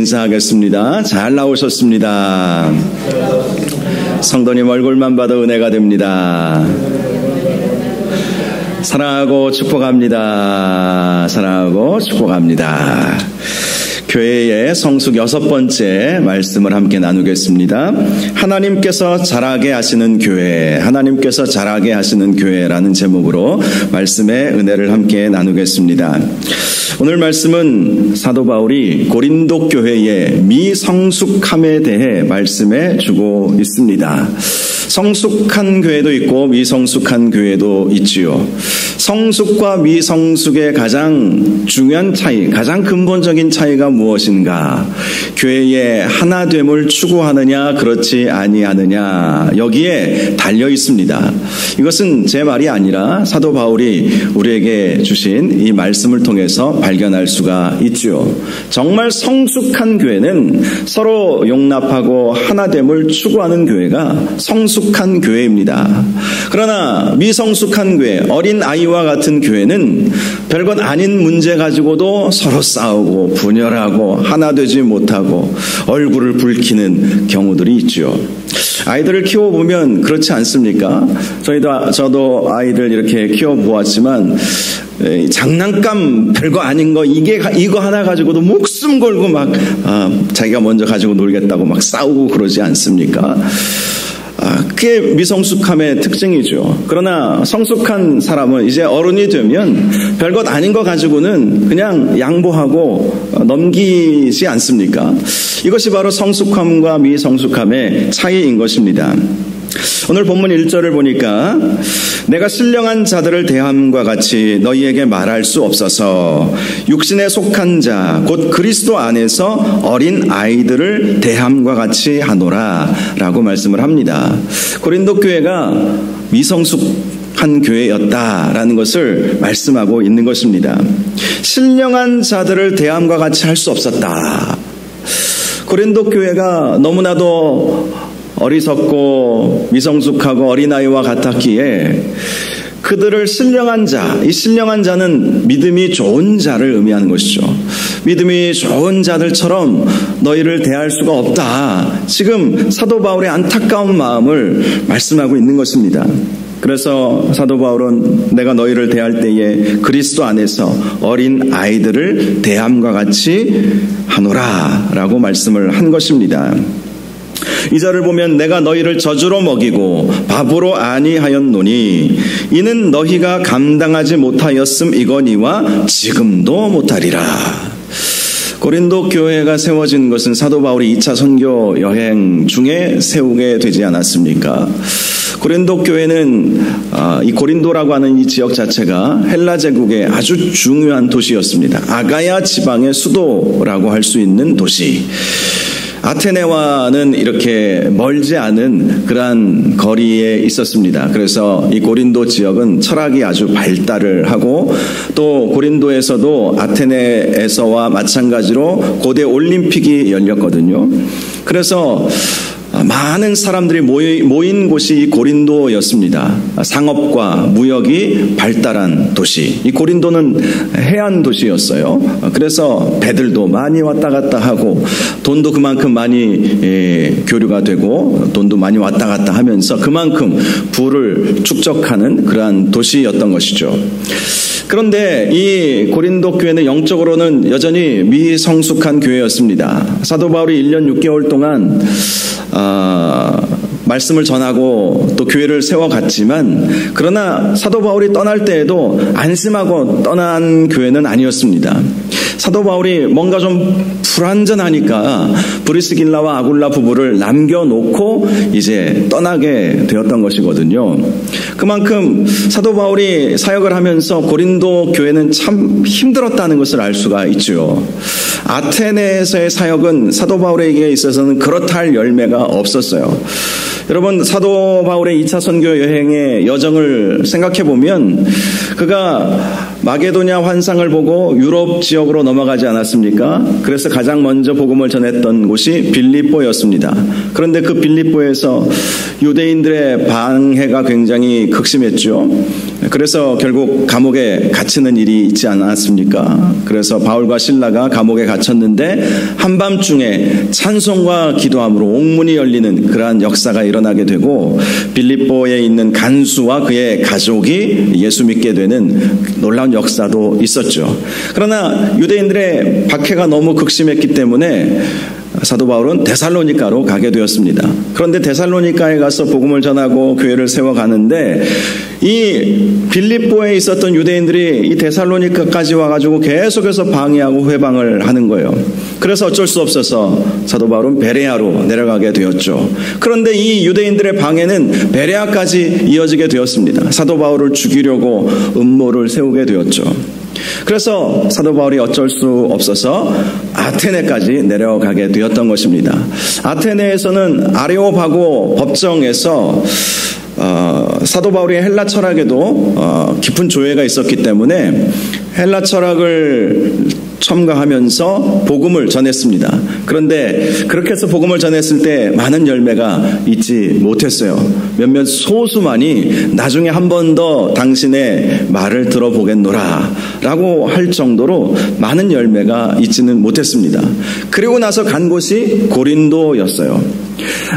인사하겠습니다. 잘 나오셨습니다. 성도님 얼굴만 봐도 은혜가 됩니다. 사랑하고 축복합니다. 사랑하고 축복합니다. 교회의 성숙 6번째 말씀을 함께 나누겠습니다. 하나님께서 자라게 하시는 교회, 하나님께서 자라게 하시는 교회라는 제목으로 말씀의 은혜를 함께 나누겠습니다. 오늘 말씀은 사도 바울이 고린도 교회의 미성숙함에 대해 말씀해 주고 있습니다. 성숙한 교회도 있고 미성숙한 교회도 있지요. 성숙과 미성숙의 가장 중요한 차이, 가장 근본적인 차이가 무엇인가? 교회의 하나됨을 추구하느냐 그렇지 아니하느냐, 여기에 달려 있습니다. 이것은 제 말이 아니라 사도 바울이 우리에게 주신 이 말씀을 통해서 발견할 수가 있죠. 정말 성숙한 교회는 서로 용납하고 하나됨을 추구하는 교회가 성숙한 교회입니다. 그러나 미성숙한 교회, 어린 아이와 같은 교회는 별것 아닌 문제 가지고도 서로 싸우고 분열하고 하나 되지 못하고 얼굴을 붉히는 경우들이 있죠. 아이들을 키워보면 그렇지 않습니까? 저도 아이들 이렇게 키워보았지만 장난감 별거 아닌 거 이거 하나 가지고도 목숨 걸고 막 자기가 먼저 가지고 놀겠다고 막 싸우고 그러지 않습니까? 그게 미성숙함의 특징이죠. 그러나 성숙한 사람은 이제 어른이 되면 별것 아닌 거 가지고는 그냥 양보하고 넘기지 않습니까? 이것이 바로 성숙함과 미성숙함의 차이인 것입니다. 오늘 본문 1절을 보니까 내가 신령한 자들을 대함과 같이 너희에게 말할 수 없어서 육신에 속한 자 곧 그리스도 안에서 어린 아이들을 대함과 같이 하노라 라고 말씀을 합니다. 고린도 교회가 미성숙한 교회였다라는 것을 말씀하고 있는 것입니다. 신령한 자들을 대함과 같이 할 수 없었다. 고린도 교회가 너무나도 어리석고 미성숙하고 어린아이와 같았기에 그들을 신령한 자, 이 신령한 자는 믿음이 좋은 자를 의미하는 것이죠. 믿음이 좋은 자들처럼 너희를 대할 수가 없다. 지금 사도 바울의 안타까운 마음을 말씀하고 있는 것입니다. 그래서 사도 바울은 내가 너희를 대할 때에 그리스도 안에서 어린 아이들을 대함과 같이 하노라 라고 말씀을 한 것입니다. 이 절을 보면 내가 너희를 저주로 먹이고 밥으로 아니하였노니 이는 너희가 감당하지 못하였음이거니와 지금도 못하리라. 고린도 교회가 세워진 것은 사도 바울이 2차 선교 여행 중에 세우게 되지 않았습니까? 고린도 교회는 이 고린도라고 하는 이 지역 자체가 헬라 제국의 아주 중요한 도시였습니다. 아가야 지방의 수도라고 할 수 있는 도시. 아테네와는 이렇게 멀지 않은 그러한 거리에 있었습니다. 그래서 이 고린도 지역은 철학이 아주 발달을 하고 또 고린도에서도 아테네에서와 마찬가지로 고대 올림픽이 열렸거든요. 그래서 많은 사람들이 모인 곳이 이 고린도였습니다. 상업과 무역이 발달한 도시. 이 고린도는 해안 도시였어요. 그래서 배들도 많이 왔다 갔다 하고 돈도 그만큼 많이 교류가 되고 돈도 많이 왔다 갔다 하면서 그만큼 부를 축적하는 그러한 도시였던 것이죠. 그런데 이 고린도 교회는 영적으로는 여전히 미성숙한 교회였습니다. 사도 바울이 1년 6개월 동안 말씀을 전하고 또 교회를 세워갔지만 그러나 사도 바울이 떠날 때에도 안심하고 떠난 교회는 아니었습니다. 사도 바울이 뭔가 좀 불완전하니까 브리스길라와 아굴라 부부를 남겨놓고 이제 떠나게 되었던 것이거든요. 그만큼 사도 바울이 사역을 하면서 고린도 교회는 참 힘들었다는 것을 알 수가 있죠. 아테네에서의 사역은 사도 바울에게 있어서는 그렇다 할 열매가 없었어요. 여러분, 사도 바울의 2차 선교 여행의 여정을 생각해 보면 그가 마게도냐 환상을 보고 유럽 지역으로 넘어가지 않았습니까? 그래서 가장 먼저 복음을 전했던 곳이 빌립보였습니다. 그런데 그 빌립보에서 유대인들의 방해가 굉장히 극심했죠. 그래서 결국 감옥에 갇히는 일이 있지 않았습니까? 그래서 바울과 실라가 감옥에 갇혔는데 한밤중에 찬송과 기도함으로 옥문이 열리는 그러한 역사가 일어나게 되고 빌립보에 있는 간수와 그의 가족이 예수 믿게 되는 놀라운 역사도 있었죠. 그러나 유대인들의 박해가 너무 극심했기 때문에 사도 바울은 데살로니가로 가게 되었습니다. 그런데 데살로니가에 가서 복음을 전하고 교회를 세워가는데 이 빌립보에 있었던 유대인들이 이 데살로니가까지 와가지고 계속해서 방해하고 회방을 하는 거예요. 그래서 어쩔 수 없어서 사도 바울은 베레아로 내려가게 되었죠. 그런데 이 유대인들의 방해는 베레아까지 이어지게 되었습니다. 사도 바울을 죽이려고 음모를 세우게 되었죠. 그래서 사도 바울이 어쩔 수 없어서 아테네까지 내려가게 되었던 것입니다. 아테네에서는 아레오바고 법정에서 사도 바울의 헬라 철학에도 깊은 조예가 있었기 때문에 헬라 철학을 첨가하면서 복음을 전했습니다. 그런데 그렇게 해서 복음을 전했을 때 많은 열매가 있지 못했어요. 몇몇 소수만이 나중에 한 번 더 당신의 말을 들어보겠노라 라고 할 정도로 많은 열매가 있지는 못했습니다. 그리고 나서 간 곳이 고린도였어요.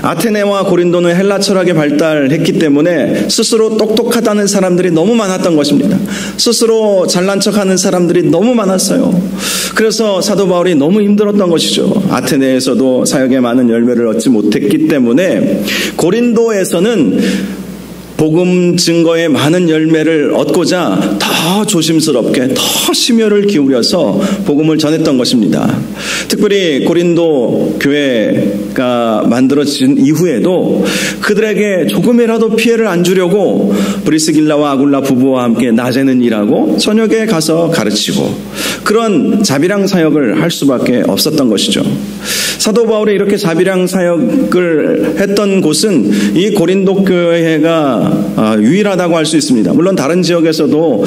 아테네와 고린도는 헬라 철학이 발달했기 때문에 스스로 똑똑하다는 사람들이 너무 많았던 것입니다. 스스로 잘난 척하는 사람들이 너무 많았어요. 그래서 사도 바울이 너무 힘들었던 것이죠. 아테네에서도 사역에 많은 열매를 얻지 못했기 때문에 고린도에서는 복음 증거에 많은 열매를 얻고자 더 조심스럽게 더 심혈을 기울여서 복음을 전했던 것입니다. 특별히 고린도 교회가 만들어진 이후에도 그들에게 조금이라도 피해를 안 주려고 브리스길라와 아굴라 부부와 함께 낮에는 일하고 저녁에 가서 가르치고 그런 자비랑 사역을 할 수밖에 없었던 것이죠. 사도 바울이 이렇게 자비랑 사역을 했던 곳은 이 고린도 교회가 유일하다고 할 수 있습니다. 물론 다른 지역에서도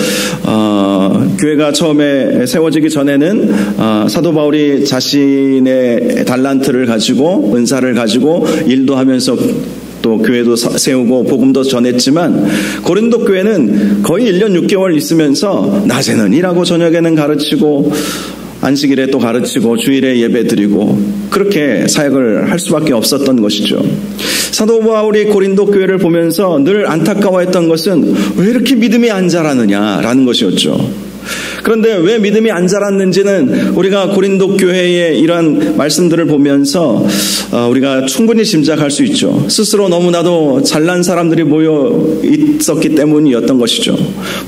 교회가 처음에 세워지기 전에는 사도 바울이 자신의 달란트를 가지고 은사를 가지고 일도 하면서 또 교회도 세우고 복음도 전했지만 고린도 교회는 거의 1년 6개월 있으면서 낮에는 일하고 저녁에는 가르치고 안식일에 또 가르치고 주일에 예배 드리고 그렇게 사역을 할 수밖에 없었던 것이죠. 사도 바울이 고린도 교회를 보면서 늘 안타까워했던 것은 왜 이렇게 믿음이 안 자라느냐라는 것이었죠. 그런데 왜 믿음이 안 자랐는지는 우리가 고린도 교회의 이러한 말씀들을 보면서 우리가 충분히 짐작할 수 있죠. 스스로 너무나도 잘난 사람들이 모여 있었기 때문이었던 것이죠.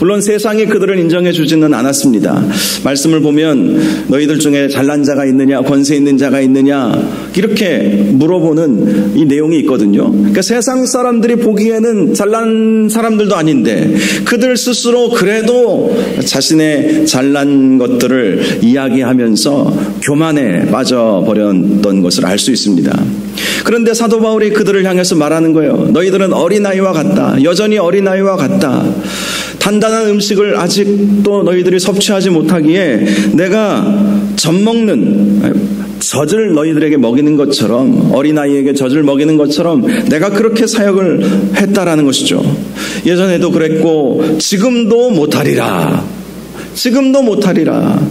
물론 세상이 그들을 인정해 주지는 않았습니다. 말씀을 보면 너희들 중에 잘난 자가 있느냐, 권세 있는 자가 있느냐 이렇게 물어보는 이 내용이 있거든요. 그러니까 세상 사람들이 보기에는 잘난 사람들도 아닌데 그들 스스로 그래도 자신의 잘난 것들을 이야기하면서 교만에 빠져버렸던 것을 알 수 있습니다. 그런데 사도 바울이 그들을 향해서 말하는 거예요. 너희들은 어린아이와 같다. 여전히 어린아이와 같다. 단단한 음식을 아직도 너희들이 섭취하지 못하기에 내가 젖을 너희들에게 먹이는 것처럼 어린아이에게 젖을 먹이는 것처럼 내가 그렇게 사역을 했다라는 것이죠. 예전에도 그랬고 지금도 못하리라. 지금도 못하리라.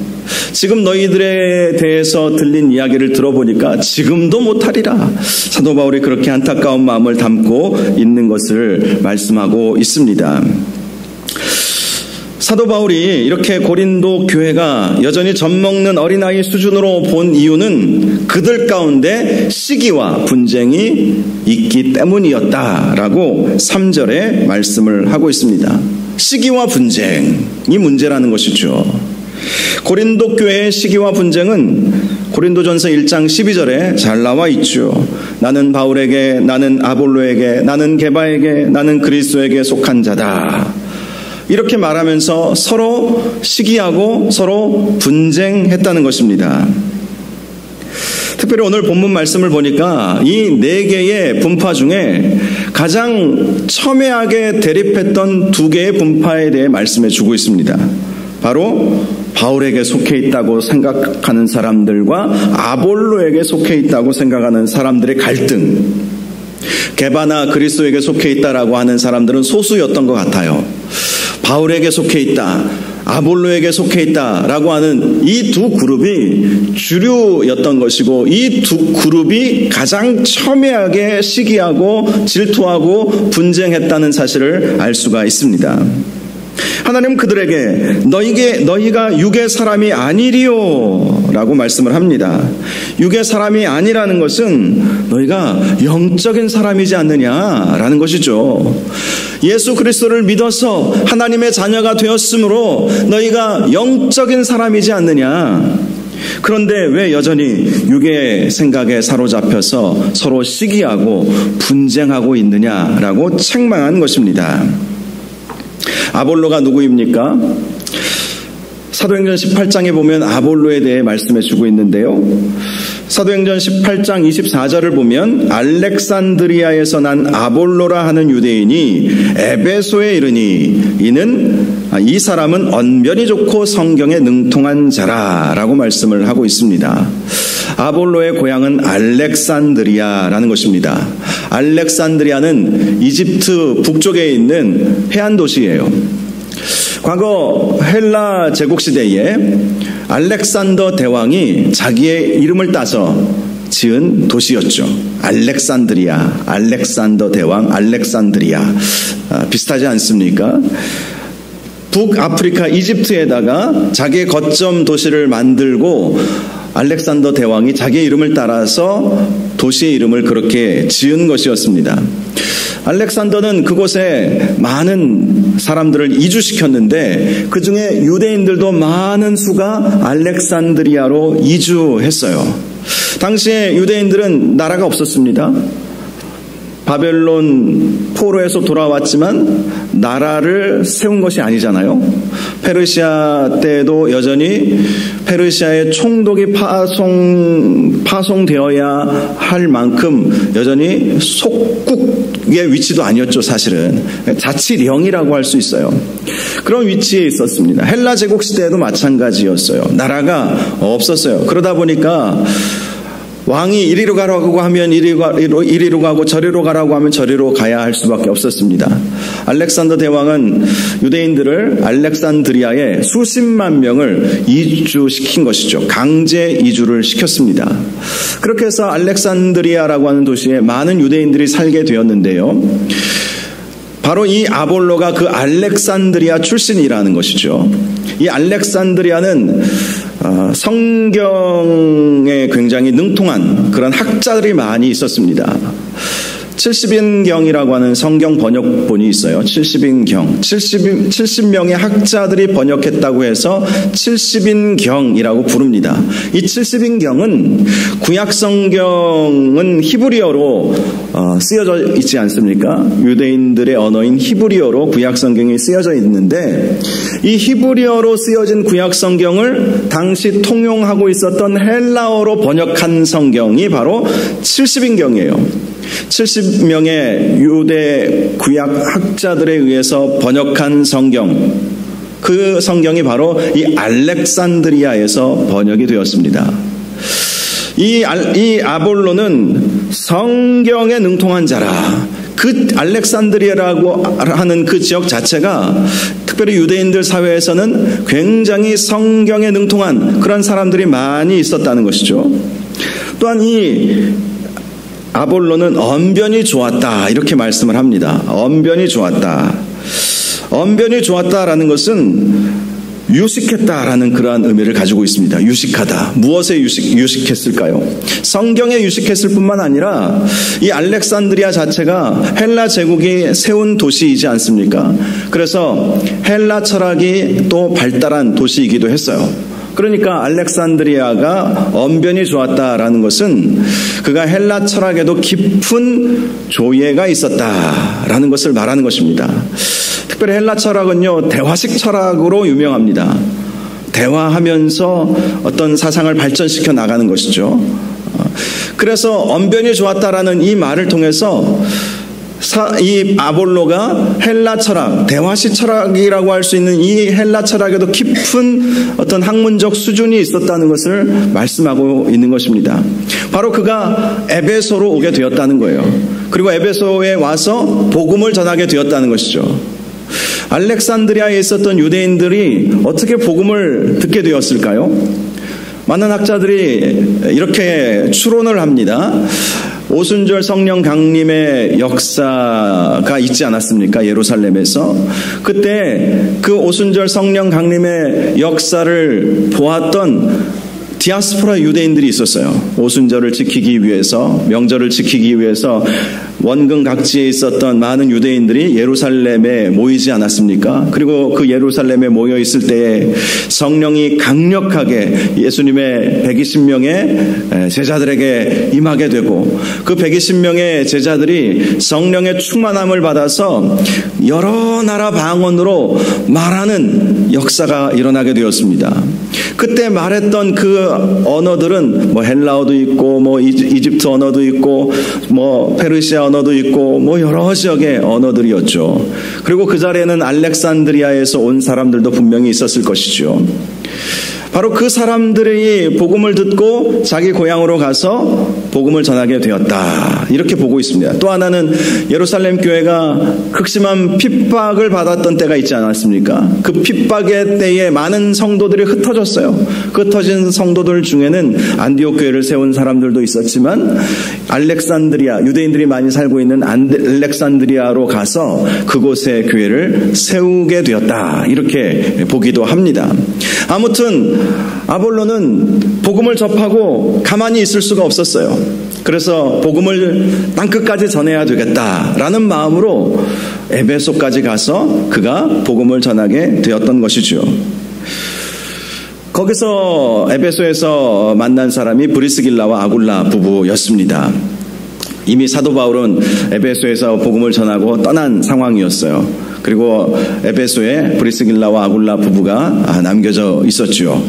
지금 너희들에 대해서 들린 이야기를 들어보니까 지금도 못하리라. 사도 바울이 그렇게 안타까운 마음을 담고 있는 것을 말씀하고 있습니다. 사도 바울이 이렇게 고린도 교회가 여전히 젖먹는 어린아이 수준으로 본 이유는 그들 가운데 시기와 분쟁이 있기 때문이었다라고 3절에 말씀을 하고 있습니다. 시기와 분쟁이 문제라는 것이죠. 고린도 교회의 시기와 분쟁은 고린도전서 1장 12절에 잘 나와 있죠. 나는 바울에게, 나는 아볼로에게, 나는 게바에게, 나는 그리스도에게 속한 자다. 이렇게 말하면서 서로 시기하고 서로 분쟁했다는 것입니다. 특별히 오늘 본문 말씀을 보니까 이 4개의 분파 중에 가장 첨예하게 대립했던 2개의 분파에 대해 말씀해 주고 있습니다. 바로 바울에게 속해 있다고 생각하는 사람들과 아볼로에게 속해 있다고 생각하는 사람들의 갈등. 게바나 그리스도에게 속해 있다라고 하는 사람들은 소수였던 것 같아요. 바울에게 속해 있다, 아볼로에게 속해 있다라고 하는 이 두 그룹이 주류였던 것이고, 이 두 그룹이 가장 첨예하게 시기하고 질투하고 분쟁했다는 사실을 알 수가 있습니다. 하나님은 그들에게 너희가 육의 사람이 아니리요 라고 말씀을 합니다. 육의 사람이 아니라는 것은 너희가 영적인 사람이지 않느냐라는 것이죠. 예수 그리스도를 믿어서 하나님의 자녀가 되었으므로 너희가 영적인 사람이지 않느냐. 그런데 왜 여전히 육의 생각에 사로잡혀서 서로 시기하고 분쟁하고 있느냐라고 책망한 것입니다. 아볼로가 누구입니까? 사도행전 18장에 보면 아볼로에 대해 말씀해 주고 있는데요. 사도행전 18장 24절을 보면 알렉산드리아에서 난 아볼로라 하는 유대인이 에베소에 이르니 이 사람은 언변이 좋고 성경에 능통한 자라라고 말씀을 하고 있습니다. 아볼로의 고향은 알렉산드리아라는 것입니다. 알렉산드리아는 이집트 북쪽에 있는 해안 도시예요. 과거 헬라 제국 시대에 알렉산더 대왕이 자기의 이름을 따서 지은 도시였죠. 알렉산드리아, 알렉산더 대왕, 알렉산드리아. 비슷하지 않습니까? 북아프리카 이집트에다가 자기의 거점 도시를 만들고 알렉산더 대왕이 자기의 이름을 따라서 도시의 이름을 그렇게 지은 것이었습니다. 알렉산더는 그곳에 많은 사람들을 이주시켰는데 그 중에 유대인들도 많은 수가 알렉산드리아로 이주했어요. 당시에 유대인들은 나라가 없었습니다. 바벨론 포로에서 돌아왔지만 나라를 세운 것이 아니잖아요. 페르시아 때도 여전히 페르시아의 총독이 파송되어야 할 만큼 여전히 속국의 위치도 아니었죠. 사실은 자치령이라고 할 수 있어요. 그런 위치에 있었습니다. 헬라 제국 시대에도 마찬가지였어요. 나라가 없었어요. 그러다 보니까 왕이 이리로 가라고 하면 이리로 가고 저리로 가라고 하면 저리로 가야 할 수밖에 없었습니다. 알렉산더 대왕은 유대인들을 알렉산드리아에 수십만 명을 이주시킨 것이죠. 강제 이주를 시켰습니다. 그렇게 해서 알렉산드리아라고 하는 도시에 많은 유대인들이 살게 되었는데요. 바로 이 아볼로가 그 알렉산드리아 출신이라는 것이죠. 이 알렉산드리아는 성경에 굉장히 능통한 그런 학자들이 많이 있었습니다. 70인경이라고 하는 성경 번역본이 있어요. 70명의 학자들이 번역했다고 해서 70인경이라고 부릅니다. 이 70인경은 구약 성경은 히브리어로 쓰여져 있지 않습니까? 유대인들의 언어인 히브리어로 구약 성경이 쓰여져 있는데 이 히브리어로 쓰여진 구약 성경을 당시 통용하고 있었던 헬라어로 번역한 성경이 바로 70인경이에요. 70명의 유대 구약 학자들에 의해서 번역한 성경, 그 성경이 바로 이 알렉산드리아에서 번역이 되었습니다. 이 아볼로는 성경에 능통한 자라. 그 알렉산드리아라고 하는 그 지역 자체가 특별히 유대인들 사회에서는 굉장히 성경에 능통한 그런 사람들이 많이 있었다는 것이죠. 또한 이 아볼로는 언변이 좋았다 이렇게 말씀을 합니다. 언변이 좋았다. 언변이 좋았다라는 것은 유식했다라는 그러한 의미를 가지고 있습니다. 유식하다. 무엇에 유식했을까요? 성경에 유식했을 뿐만 아니라 이 알렉산드리아 자체가 헬라 제국이 세운 도시이지 않습니까? 그래서 헬라 철학이 또 발달한 도시이기도 했어요. 그러니까 알렉산드리아가 언변이 좋았다라는 것은 그가 헬라 철학에도 깊은 조예가 있었다라는 것을 말하는 것입니다. 특별히 헬라 철학은요, 대화식 철학으로 유명합니다. 대화하면서 어떤 사상을 발전시켜 나가는 것이죠. 그래서 언변이 좋았다라는 이 말을 통해서 이 아볼로가 헬라 철학, 대화식 철학이라고 할 수 있는 이 헬라 철학에도 깊은 어떤 학문적 수준이 있었다는 것을 말씀하고 있는 것입니다. 바로 그가 에베소로 오게 되었다는 거예요. 그리고 에베소에 와서 복음을 전하게 되었다는 것이죠. 알렉산드리아에 있었던 유대인들이 어떻게 복음을 듣게 되었을까요? 많은 학자들이 이렇게 추론을 합니다. 오순절 성령 강림의 역사가 있지 않았습니까? 예루살렘에서. 그때 그 오순절 성령 강림의 역사를 보았던 디아스포라 유대인들이 있었어요. 오순절을 지키기 위해서, 명절을 지키기 위해서 원근 각지에 있었던 많은 유대인들이 예루살렘에 모이지 않았습니까? 그리고 그 예루살렘에 모여 있을 때에 성령이 강력하게 예수님의 120명의 제자들에게 임하게 되고, 그 120명의 제자들이 성령의 충만함을 받아서 여러 나라 방언으로 말하는 역사가 일어나게 되었습니다. 그때 말했던 그 언어들은 헬라어도 있고 이집트 언어도 있고 페르시아 언어도 있고 여러 지역의 언어들이었죠. 그리고 그 자리에는 알렉산드리아에서 온 사람들도 분명히 있었을 것이죠. 바로 그 사람들이 복음을 듣고 자기 고향으로 가서 복음을 전하게 되었다, 이렇게 보고 있습니다. 또 하나는 예루살렘 교회가 극심한 핍박을 받았던 때가 있지 않았습니까? 그 핍박의 때에 많은 성도들이 흩어졌어요. 그 흩어진 성도들 중에는 안디옥 교회를 세운 사람들도 있었지만 알렉산드리아, 유대인들이 많이 살고 있는 알렉산드리아로 가서 그곳에 교회를 세우게 되었다, 이렇게 보기도 합니다. 아무튼 아볼로는 복음을 접하고 가만히 있을 수가 없었어요. 그래서 복음을 땅끝까지 전해야 되겠다라는 마음으로 에베소까지 가서 그가 복음을 전하게 되었던 것이죠. 거기서 에베소에서 만난 사람이 브리스길라와 아굴라 부부였습니다. 이미 사도 바울은 에베소에서 복음을 전하고 떠난 상황이었어요. 그리고 에베소에 브리스길라와 아굴라 부부가 남겨져 있었죠.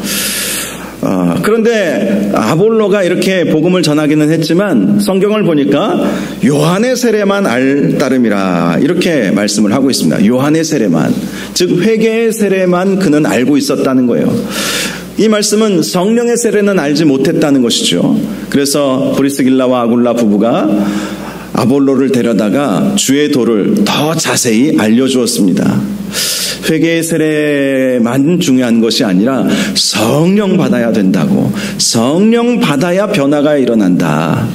그런데 아볼로가 이렇게 복음을 전하기는 했지만 성경을 보니까 요한의 세례만 알 따름이라, 이렇게 말씀을 하고 있습니다. 요한의 세례만, 즉 회개의 세례만 그는 알고 있었다는 거예요. 이 말씀은 성령의 세례는 알지 못했다는 것이죠. 그래서 브리스길라와 아굴라 부부가 아볼로를 데려다가 주의 도를 더 자세히 알려주었습니다. 회개의 세례만 중요한 것이 아니라 성령 받아야 된다고, 성령 받아야 변화가 일어난다.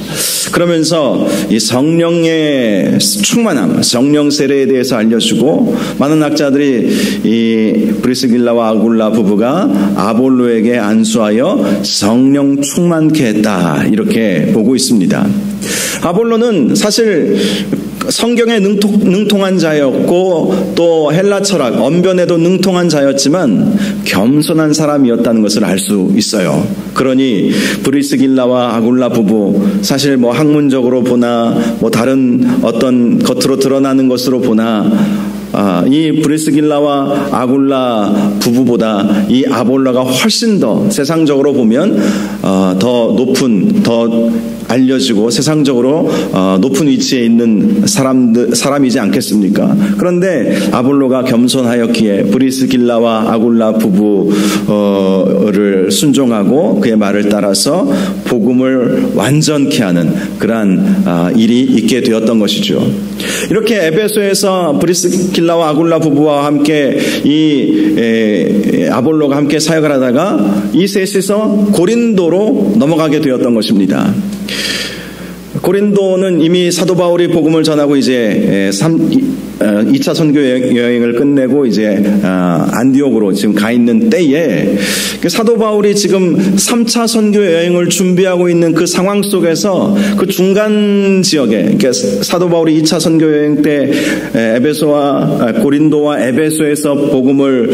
그러면서 이 성령의 충만함, 성령 세례에 대해서 알려주고, 많은 학자들이 이 브리스길라와 아굴라 부부가 아볼로에게 안수하여 성령 충만케 했다, 이렇게 보고 있습니다. 아볼로는 사실 성경에 능통한 자였고 또 헬라 철학, 언변에도 능통한 자였지만 겸손한 사람이었다는 것을 알 수 있어요. 그러니 브리스길라와 아굴라 부부, 사실 학문적으로 보나 다른 어떤 겉으로 드러나는 것으로 보나 이 브리스길라와 아굴라 부부보다 이 아볼로가 훨씬 더 세상적으로 보면 더 높은, 더 알려지고 세상적으로 높은 위치에 있는 사람이지 않겠습니까? 그런데 아볼로가 겸손하였기에 브리스길라와 아굴라 부부를 순종하고 그의 말을 따라서 복음을 완전케 하는 그러한 일이 있게 되었던 것이죠. 이렇게 에베소에서 브리스길라와 아굴라 부부와 함께 이 아볼로가 함께 사역을 하다가 이 셋이서 고린도로 넘어가게 되었던 것입니다. 고린도는 이미 사도 바울이 복음을 전하고 이제 2차 선교 여행을 끝내고 이제 안디옥으로 지금 가 있는 때에 사도 바울이 지금 3차 선교 여행을 준비하고 있는 그 상황 속에서 그 중간 지역에, 그러니까 사도 바울이 2차 선교 여행 때 고린도와 에베소에서 복음을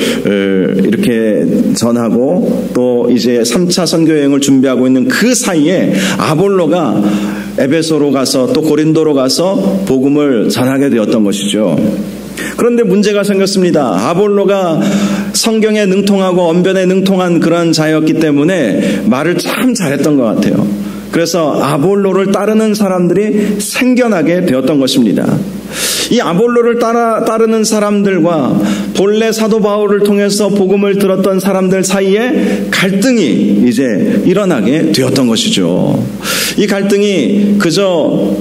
이렇게 전하고 또 이제 3차 선교 여행을 준비하고 있는 그 사이에 아볼로가 에베소로 가서 또 고린도로 가서 복음을 전하게 되었던 것이죠. 그런데 문제가 생겼습니다. 아볼로가 성경에 능통하고 언변에 능통한 그런 자였기 때문에 말을 참 잘했던 것 같아요. 그래서 아볼로를 따르는 사람들이 생겨나게 되었던 것입니다. 이 아볼로를 따르는 사람들과 본래 사도 바울을 통해서 복음을 들었던 사람들 사이에 갈등이 이제 일어나게 되었던 것이죠. 이 갈등이 그저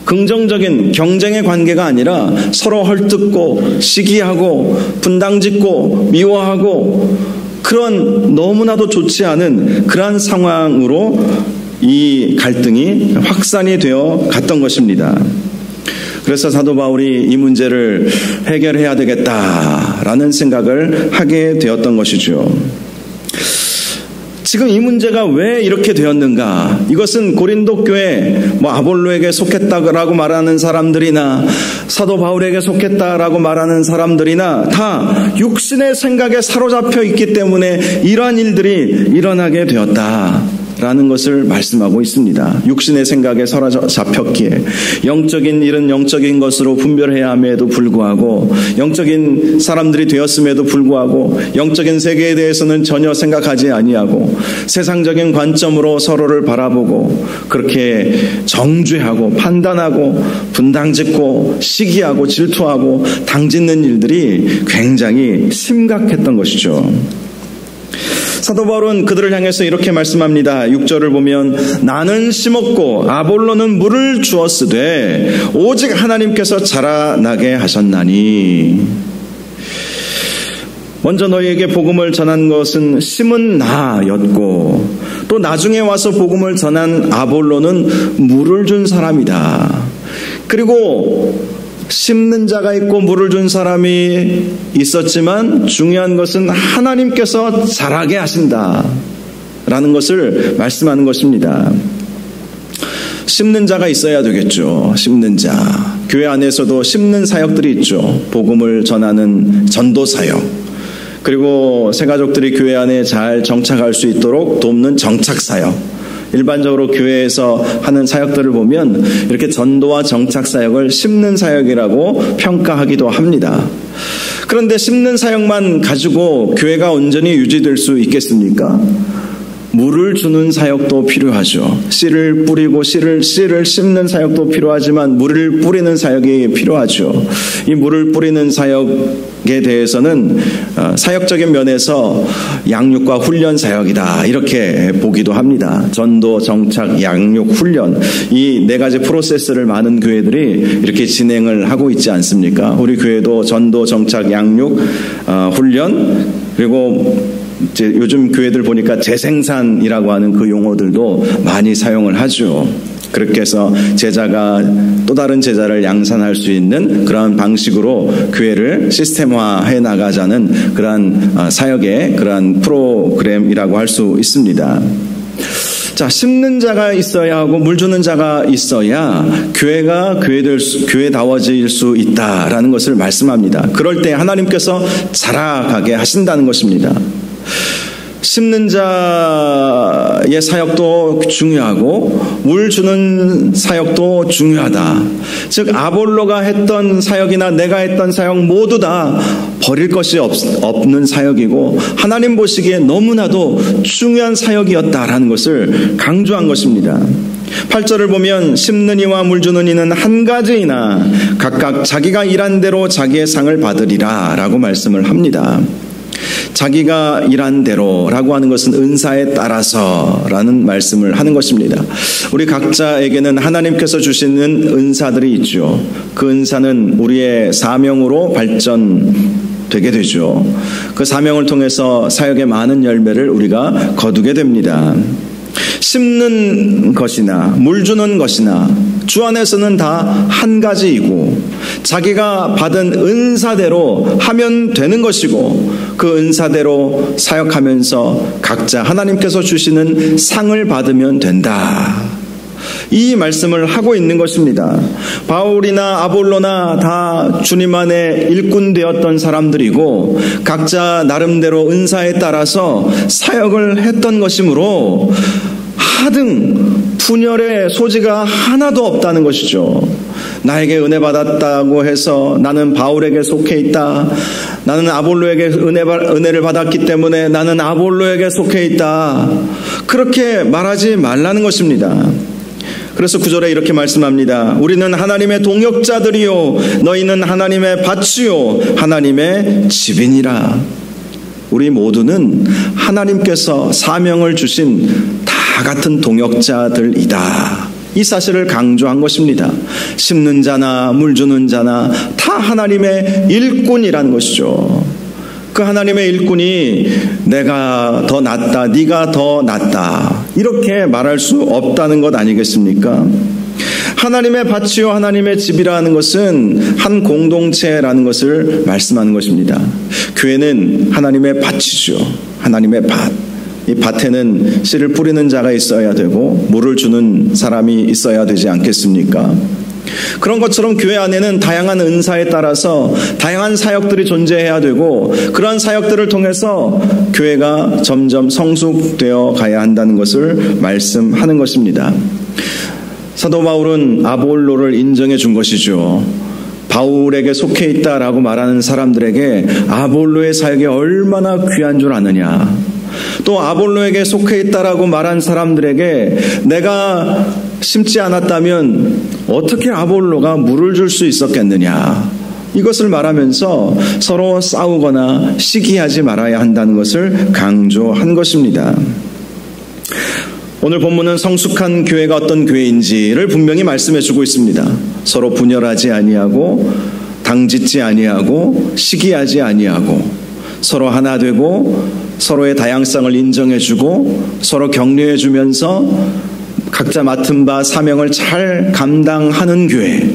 긍정적인 경쟁의 관계가 아니라 서로 헐뜯고 시기하고 분당짓고 미워하고 그런 너무나도 좋지 않은 그러한 상황으로 이 갈등이 확산이 되어 갔던 것입니다. 그래서 사도 바울이 이 문제를 해결해야 되겠다라는 생각을 하게 되었던 것이죠. 지금 이 문제가 왜 이렇게 되었는가? 이것은 고린도 교회 아볼로에게 속했다라고 말하는 사람들이나 사도 바울에게 속했다라고 말하는 사람들이나 다 육신의 생각에 사로잡혀 있기 때문에 이러한 일들이 일어나게 되었다라는 것을 말씀하고 있습니다. 육신의 생각에 사로잡혔기에 영적인 일은 영적인 것으로 분별해야 함에도 불구하고 영적인 사람들이 되었음에도 불구하고 영적인 세계에 대해서는 전혀 생각하지 아니하고 세상적인 관점으로 서로를 바라보고 그렇게 정죄하고 판단하고 분당짓고 시기하고 질투하고 당짓는 일들이 굉장히 심각했던 것이죠. 사도 바울은 그들을 향해서 이렇게 말씀합니다. 6절을 보면 나는 심었고 아볼로는 물을 주었으되 오직 하나님께서 자라나게 하셨나니. 먼저 너희에게 복음을 전한 것은 심은 나였고 또 나중에 와서 복음을 전한 아볼로는 물을 준 사람이다. 그리고 심는 자가 있고 물을 준 사람이 있었지만 중요한 것은 하나님께서 자라게 하신다라는 것을 말씀하는 것입니다. 심는 자가 있어야 되겠죠. 심는 자. 교회 안에서도 심는 사역들이 있죠. 복음을 전하는 전도 사역. 그리고 새가족들이 교회 안에 잘 정착할 수 있도록 돕는 정착 사역. 일반적으로 교회에서 하는 사역들을 보면 이렇게 전도와 정착 사역을 심는 사역이라고 평가하기도 합니다. 그런데 심는 사역만 가지고 교회가 온전히 유지될 수 있겠습니까? 물을 주는 사역도 필요하죠. 씨를 뿌리고 씨를 심는 사역도 필요하지만 물을 뿌리는 사역이 필요하죠. 이 물을 뿌리는 사역에 대해서는 사역적인 면에서 양육과 훈련 사역이다 이렇게 보기도 합니다. 전도, 정착, 양육, 훈련 이 네 가지 프로세스를 많은 교회들이 이렇게 진행을 하고 있지 않습니까? 우리 교회도 전도, 정착, 양육, 훈련 그리고 이제 요즘 교회들 보니까 재생산이라고 하는 그 용어들도 많이 사용을 하죠. 그렇게 해서 제자가 또 다른 제자를 양산할 수 있는 그러한 방식으로 교회를 시스템화해 나가자는 그러한 사역의 그러한 프로그램이라고 할 수 있습니다. 자, 심는 자가 있어야 하고 물 주는 자가 있어야 교회가 교회다워질 수 있다라는 것을 말씀합니다. 그럴 때 하나님께서 자라가게 하신다는 것입니다. 심는 자의 사역도 중요하고 물 주는 사역도 중요하다. 즉 아볼로가 했던 사역이나 내가 했던 사역 모두 다 버릴 것이 없는 사역이고 하나님 보시기에 너무나도 중요한 사역이었다라는 것을 강조한 것입니다. 8절을 보면 심는 이와 물 주는 이는 한 가지이나 각각 자기가 일한 대로 자기의 상을 받으리라 라고 말씀을 합니다. 자기가 일한 대로라고 하는 것은 은사에 따라서라는 말씀을 하는 것입니다. 우리 각자에게는 하나님께서 주시는 은사들이 있죠. 그 은사는 우리의 사명으로 발전되게 되죠. 그 사명을 통해서 사역의 많은 열매를 우리가 거두게 됩니다. 심는 것이나 물 주는 것이나 주 안에서는 다 한 가지이고 자기가 받은 은사대로 하면 되는 것이고 그 은사대로 사역하면서 각자 하나님께서 주시는 상을 받으면 된다. 이 말씀을 하고 있는 것입니다. 바울이나 아볼로나 다 주님 안에 일꾼 되었던 사람들이고 각자 나름대로 은사에 따라서 사역을 했던 것이므로 하등 분열의 소지가 하나도 없다는 것이죠. 나에게 은혜 받았다고 해서 나는 바울에게 속해 있다. 나는 아볼로에게 은혜를 받았기 때문에 나는 아볼로에게 속해 있다. 그렇게 말하지 말라는 것입니다. 그래서 9절에 이렇게 말씀합니다. 우리는 하나님의 동역자들이요 너희는 하나님의 밭이요 하나님의 집이니라. 우리 모두는 하나님께서 사명을 주신 다 같은 동역자들이다. 이 사실을 강조한 것입니다. 심는 자나 물 주는 자나 다 하나님의 일꾼이라는 것이죠. 그 하나님의 일꾼이 내가 더 낫다, 네가 더 낫다 이렇게 말할 수 없다는 것 아니겠습니까? 하나님의 밭이요 하나님의 집이라는 것은 한 공동체라는 것을 말씀하는 것입니다. 교회는 하나님의 밭이죠. 하나님의 밭. 이 밭에는 씨를 뿌리는 자가 있어야 되고 물을 주는 사람이 있어야 되지 않겠습니까? 그런 것처럼 교회 안에는 다양한 은사에 따라서 다양한 사역들이 존재해야 되고 그러한 사역들을 통해서 교회가 점점 성숙되어 가야 한다는 것을 말씀하는 것입니다. 사도 바울은 아볼로를 인정해 준 것이죠. 바울에게 속해 있다라고 말하는 사람들에게 아볼로의 사역이 얼마나 귀한 줄 아느냐. 또 아볼로에게 속해 있다라고 말한 사람들에게 내가 심지 않았다면 어떻게 아볼로가 물을 줄 수 있었겠느냐. 이것을 말하면서 서로 싸우거나 시기하지 말아야 한다는 것을 강조한 것입니다. 오늘 본문은 성숙한 교회가 어떤 교회인지를 분명히 말씀해 주고 있습니다. 서로 분열하지 아니하고 당짓지 아니하고 시기하지 아니하고 서로 하나 되고 서로의 다양성을 인정해주고 서로 격려해주면서 각자 맡은 바 사명을 잘 감당하는 교회,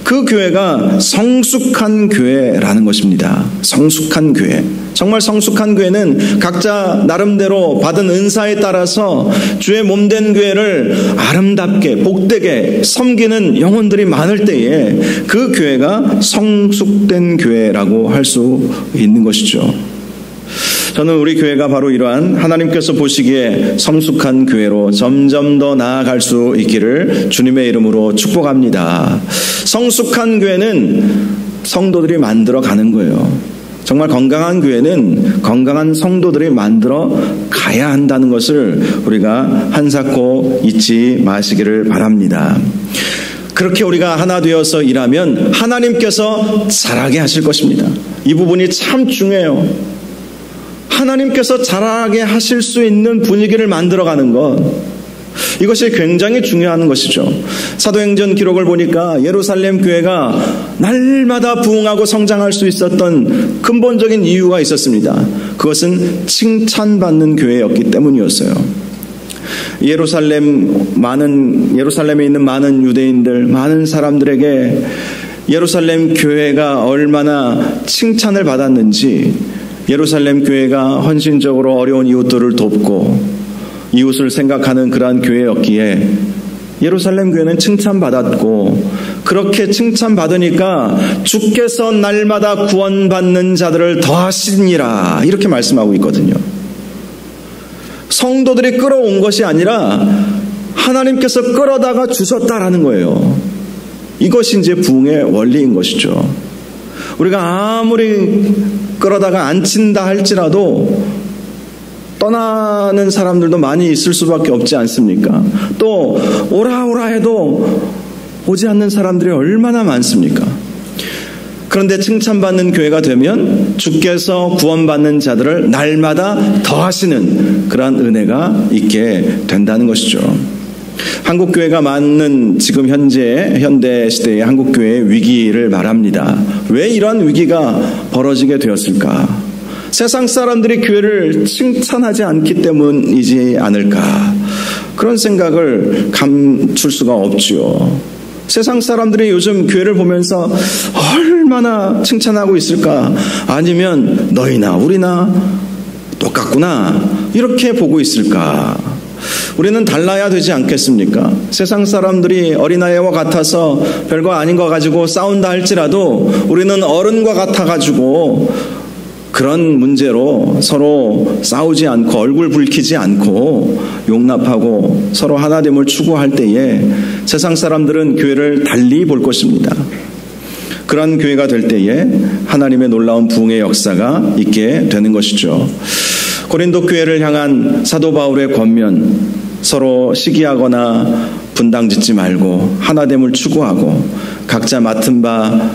그 교회가 성숙한 교회라는 것입니다. 성숙한 교회. 정말 성숙한 교회는 각자 나름대로 받은 은사에 따라서 주의 몸된 교회를 아름답게 복되게 섬기는 영혼들이 많을 때에 그 교회가 성숙된 교회라고 할 수 있는 것이죠. 저는 우리 교회가 바로 이러한 하나님께서 보시기에 성숙한 교회로 점점 더 나아갈 수 있기를 주님의 이름으로 축복합니다. 성숙한 교회는 성도들이 만들어 가는 거예요. 정말 건강한 교회는 건강한 성도들이 만들어 가야 한다는 것을 우리가 한사코 잊지 마시기를 바랍니다. 그렇게 우리가 하나 되어서 일하면 하나님께서 잘하게 하실 것입니다. 이 부분이 참 중요해요. 하나님께서 잘하게 하실 수 있는 분위기를 만들어가는 것, 이것이 굉장히 중요한 것이죠. 사도행전 기록을 보니까 예루살렘 교회가 날마다 부흥하고 성장할 수 있었던 근본적인 이유가 있었습니다. 그것은 칭찬받는 교회였기 때문이었어요. 예루살렘에 있는 많은 유대인들, 많은 사람들에게 예루살렘 교회가 얼마나 칭찬을 받았는지, 예루살렘 교회가 헌신적으로 어려운 이웃들을 돕고 이웃을 생각하는 그러한 교회였기에 예루살렘 교회는 칭찬받았고, 그렇게 칭찬받으니까 주께서 날마다 구원받는 자들을 더하시니라 이렇게 말씀하고 있거든요. 성도들이 끌어온 것이 아니라 하나님께서 끌어다가 주셨다라는 거예요. 이것이 이제 부흥의 원리인 것이죠. 우리가 아무리 끌어다가 앉힌다 할지라도 떠나는 사람들도 많이 있을 수밖에 없지 않습니까? 또 오라 해도 오지 않는 사람들이 얼마나 많습니까? 그런데 칭찬받는 교회가 되면 주께서 구원받는 자들을 날마다 더하시는 그러한 은혜가 있게 된다는 것이죠. 한국교회가 맞는 지금 현대 시대의 한국교회의 위기를 말합니다. 왜 이러한 위기가 벌어지게 되었을까? 세상 사람들이 교회를 칭찬하지 않기 때문이지 않을까? 그런 생각을 감출 수가 없죠. 세상 사람들이 요즘 교회를 보면서 얼마나 칭찬하고 있을까? 아니면 너희나 우리나 똑같구나 이렇게 보고 있을까? 우리는 달라야 되지 않겠습니까? 세상 사람들이 어린아이와 같아서 별거 아닌 거 가지고 싸운다 할지라도 우리는 어른과 같아가지고 그런 문제로 서로 싸우지 않고 얼굴 붉히지 않고 용납하고 서로 하나됨을 추구할 때에 세상 사람들은 교회를 달리 볼 것입니다. 그런 교회가 될 때에 하나님의 놀라운 부흥의 역사가 있게 되는 것이죠. 고린도 교회를 향한 사도 바울의 권면, 서로 시기하거나 분당짓지 말고 하나됨을 추구하고 각자 맡은 바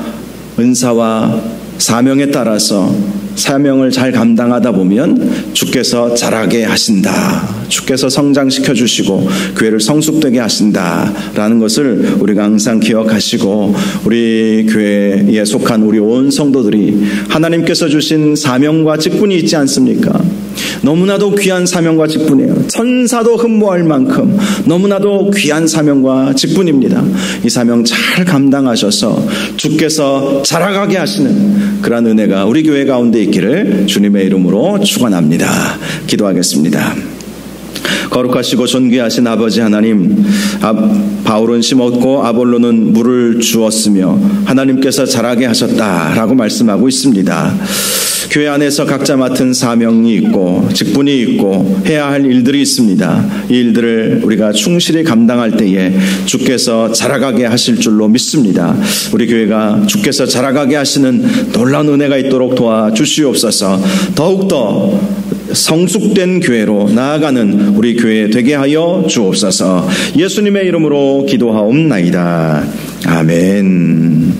은사와 사명에 따라서 사명을 잘 감당하다 보면 주께서 자라게 하신다. 주께서 성장시켜 주시고 교회를 성숙되게 하신다라는 것을 우리가 항상 기억하시고, 우리 교회에 속한 우리 온 성도들이 하나님께서 주신 사명과 직분이 있지 않습니까? 너무나도 귀한 사명과 직분이에요. 천사도 흠모할 만큼 너무나도 귀한 사명과 직분입니다. 이 사명 잘 감당하셔서 주께서 자라가게 하시는 그러한 은혜가 우리 교회 가운데 있기를 주님의 이름으로 축원합니다. 기도하겠습니다. 거룩하시고 존귀하신 아버지 하나님, 바울은 심었고 아볼로는 물을 주었으며 하나님께서 자라게 하셨다라고 말씀하고 있습니다. 교회 안에서 각자 맡은 사명이 있고 직분이 있고 해야 할 일들이 있습니다. 이 일들을 우리가 충실히 감당할 때에 주께서 자라가게 하실 줄로 믿습니다. 우리 교회가 주께서 자라가게 하시는 놀라운 은혜가 있도록 도와주시옵소서. 더욱더 성숙된 교회로 나아가는 우리 교회 되게 하여 주옵소서. 예수님의 이름으로 기도하옵나이다. 아멘.